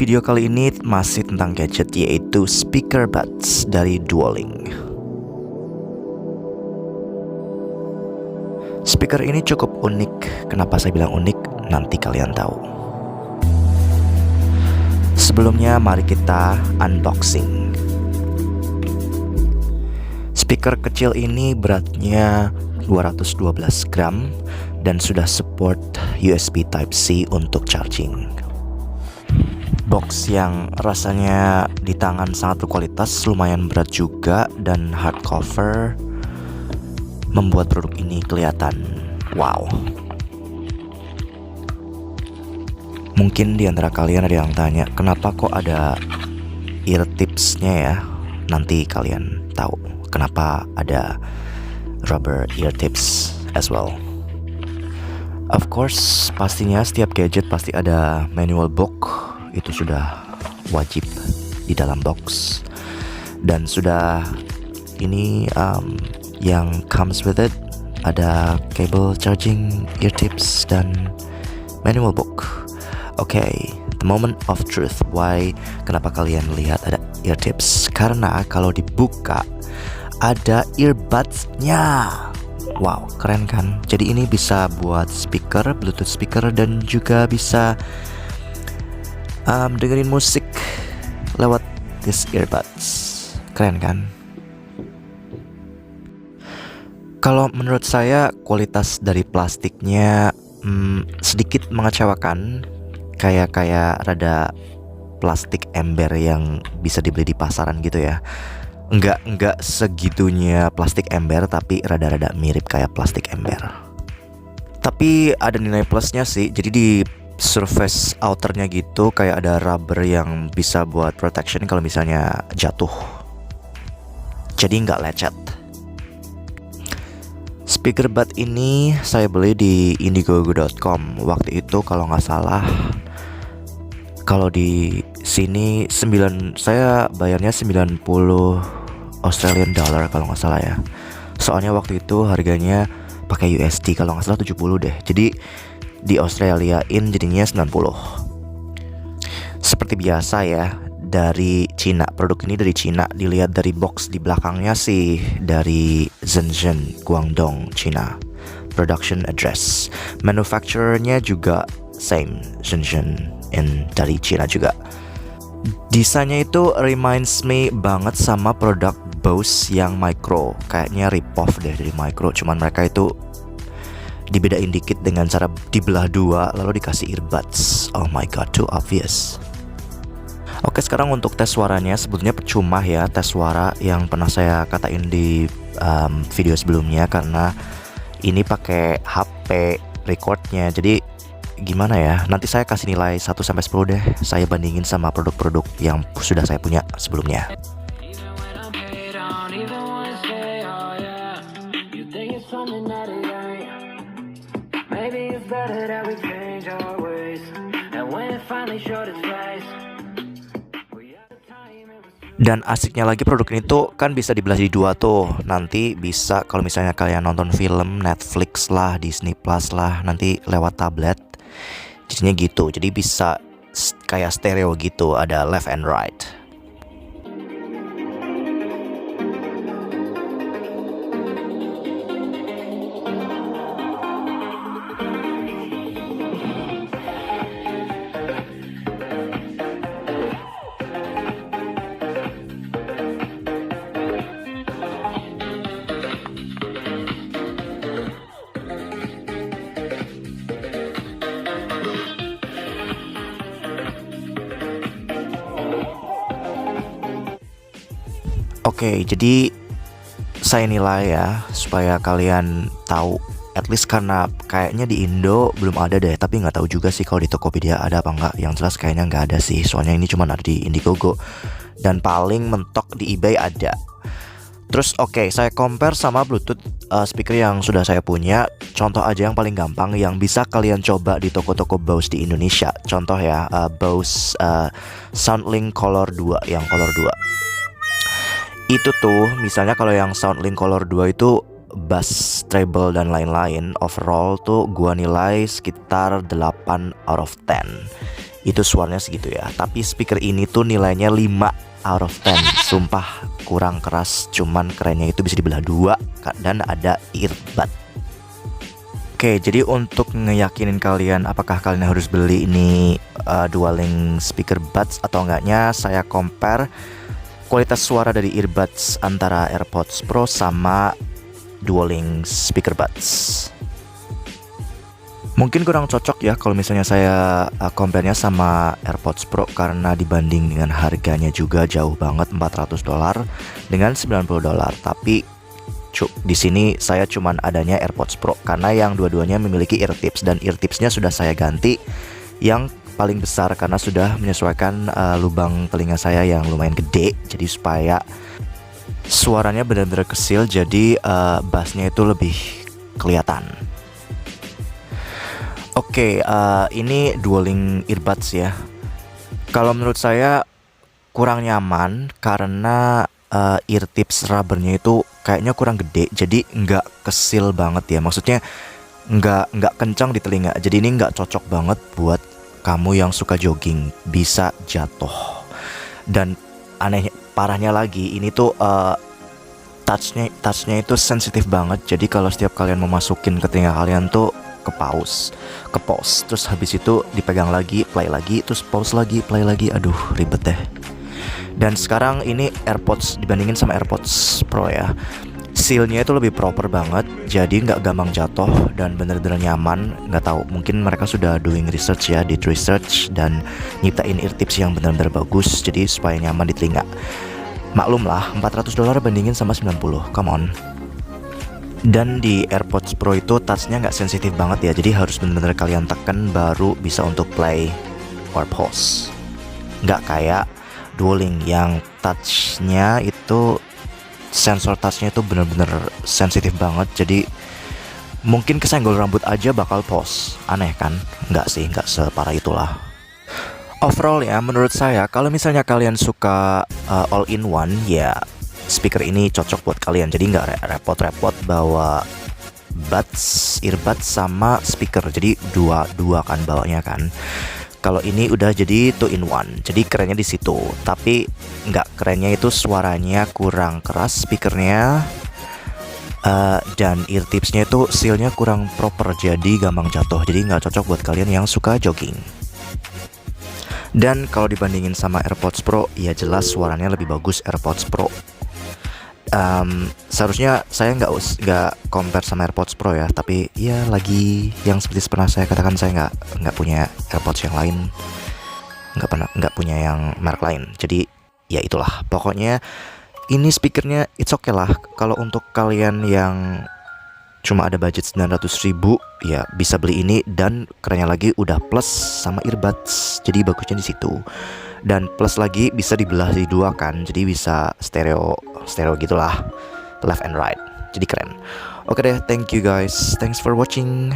Video kali ini masih tentang gadget, yaitu speaker buds dari Duolink. Speaker ini cukup unik. Kenapa saya bilang unik? Nanti kalian tahu. Sebelumnya mari kita unboxing. Speaker kecil ini beratnya 212 gram dan sudah support USB Type-C untuk charging. Box yang rasanya di tangan sangat berkualitas, lumayan berat juga, dan hardcover membuat produk ini kelihatan wow. Mungkin di antara kalian ada yang tanya, kenapa kok ada ear tipsnya ya? Nanti kalian tahu kenapa ada rubber ear tips as well. Of course, pastinya setiap gadget pasti ada manual book. Itu sudah wajib di dalam box. Dan sudah ini yang comes with it, ada cable charging, ear tips, dan manual book. Okay, the moment of truth. Why? Kenapa kalian lihat ada ear tips? Karena kalau dibuka ada earbuds-nya. Wow, keren kan? Jadi ini bisa buat speaker, Bluetooth speaker, dan juga bisa dengerin musik lewat this earbuds. Keren kan? Kalau menurut saya kualitas dari plastiknya sedikit mengecewakan. Kayak rada plastik ember yang bisa dibeli di pasaran gitu ya. Enggak segitunya plastik ember, tapi rada-rada mirip kayak plastik ember. Tapi ada nilai plusnya sih. Jadi di surface outernya gitu kayak ada rubber yang bisa buat protection kalau misalnya jatuh. Jadi nggak lecet. Speaker bud ini saya beli di indiegogo.com. Waktu itu kalau nggak salah, kalau di sini saya bayarnya 90 Australian dollar kalau nggak salah ya. Soalnya waktu itu harganya pakai USD kalau nggak salah 70 deh. Jadi di Australiain jadinya 90. Seperti biasa ya, dari Cina. Produk ini dari Cina. Dilihat dari box di belakangnya sih dari Shenzhen, Guangdong, Cina. Production address. Manufacturernya juga same, Shenzhen, dari Cina juga. Desainnya itu reminds me banget sama produk Bose yang micro. Kayaknya rip off deh dari micro. Cuman mereka itu dibedain dikit dengan cara dibelah dua lalu dikasih earbuds. Oh my god, too obvious. Oke, sekarang untuk tes suaranya. Sebetulnya percuma ya tes suara yang pernah saya katain di video sebelumnya, karena ini pakai HP recordnya. Jadi gimana ya, nanti saya kasih nilai 1-10 deh. Saya bandingin sama produk-produk yang sudah saya punya sebelumnya. Dan asiknya lagi produk ini tuh kan bisa dibelah jadi dua tuh. Nanti bisa kalau misalnya kalian nonton film Netflix lah, Disney Plus lah, nanti lewat tablet. Jadinya gitu. Jadi bisa kayak stereo gitu, ada left and right. Oke, jadi saya nilai ya supaya kalian tahu. At least karena kayaknya di Indo belum ada deh, tapi nggak tahu juga sih kalau di Tokopedia ada apa nggak. Yang jelas kayaknya nggak ada sih, soalnya ini cuma ada di Indiegogo. Dan paling mentok di eBay ada. Terus oke, saya compare sama Bluetooth speaker yang sudah saya punya. Contoh aja yang paling gampang yang bisa kalian coba di toko-toko Bose di Indonesia. Contoh ya, Bose SoundLink Color 2 yang Color 2. Itu tuh misalnya kalau yang SoundLink Color 2 itu bass, treble, dan lain-lain, overall tuh gua nilai sekitar 8 out of 10. itu suaranya segitu ya. Tapi speaker ini tuh nilainya 5 out of 10. Sumpah kurang keras, cuman kerennya itu bisa dibelah dua dan ada earbud. Oke, jadi untuk ngeyakinin kalian apakah kalian harus beli ini Dual-Link speaker buds atau enggaknya, saya compare kualitas suara dari earbuds antara AirPods Pro sama Dual-Link speaker buds. Mungkin kurang cocok ya kalau misalnya saya compare-nya sama AirPods Pro, karena dibanding dengan harganya juga jauh banget, $400 dengan $90. Tapi di sini saya cuman adanya AirPods Pro karena yang dua-duanya memiliki ear tips, dan ear tipsnya sudah saya ganti yang paling besar karena sudah menyesuaikan lubang telinga saya yang lumayan gede, jadi supaya suaranya benar-benar kecil, jadi bassnya itu lebih kelihatan. Oke, ini Dual-Link earbuds ya. Kalau menurut saya kurang nyaman karena ear tips rubbernya itu kayaknya kurang gede, jadi nggak kesil banget ya. Maksudnya nggak kencang di telinga. Jadi ini nggak cocok banget buat kamu yang suka jogging, bisa jatuh. Dan parahnya lagi, ini tuh touchnya itu sensitif banget. Jadi kalau setiap kalian mau masukin ke telinga kalian tuh ke pause, terus habis itu dipegang lagi, play lagi, terus pause lagi, play lagi. Aduh, ribet deh. Dan sekarang ini AirPods dibandingin sama AirPods Pro ya, seal-nya itu lebih proper banget, jadi nggak gampang jatuh dan bener-bener nyaman. Nggak tahu, mungkin mereka sudah doing research ya, did research dan nyiptain ear tips yang bener-bener bagus, jadi supaya nyaman di telinga. Maklum lah, $400 bandingin sama 90, come on. Dan di AirPods Pro itu touchnya nggak sensitif banget ya, jadi harus bener-bener kalian tekan baru bisa untuk play or pause. Nggak kayak Dual-Link yang touchnya itu, sensor touchnya itu bener-bener sensitif banget, jadi mungkin kesenggol rambut aja bakal pause. Aneh kan? Nggak sih, nggak separah itulah. Overall ya, menurut saya kalau misalnya kalian suka all in one ya, speaker ini cocok buat kalian. Jadi nggak repot-repot bawa earbuds sama speaker, jadi dua kan bawanya kan. Kalau ini udah jadi 2-in-1, jadi kerennya di situ. Tapi nggak kerennya itu suaranya kurang keras speakernya, dan ear tipsnya itu seal-nya kurang proper, jadi gampang jatuh. Jadi nggak cocok buat kalian yang suka jogging. Dan kalau dibandingin sama AirPods Pro, ya jelas suaranya lebih bagus AirPods Pro. Seharusnya saya nggak compare sama AirPods Pro ya, tapi ya lagi yang seperti pernah saya katakan, saya nggak punya AirPods yang lain, nggak punya yang merek lain. Jadi ya itulah, pokoknya ini speakernya it's okay lah. Kalau untuk kalian yang cuma ada budget 900.000 ya bisa beli ini, dan kerennya lagi udah plus sama earbuds, jadi bagusnya di situ. Dan plus lagi bisa dibelah di dua kan, jadi bisa stereo gitulah, left and right, jadi keren. Oke deh, thank you guys, thanks for watching.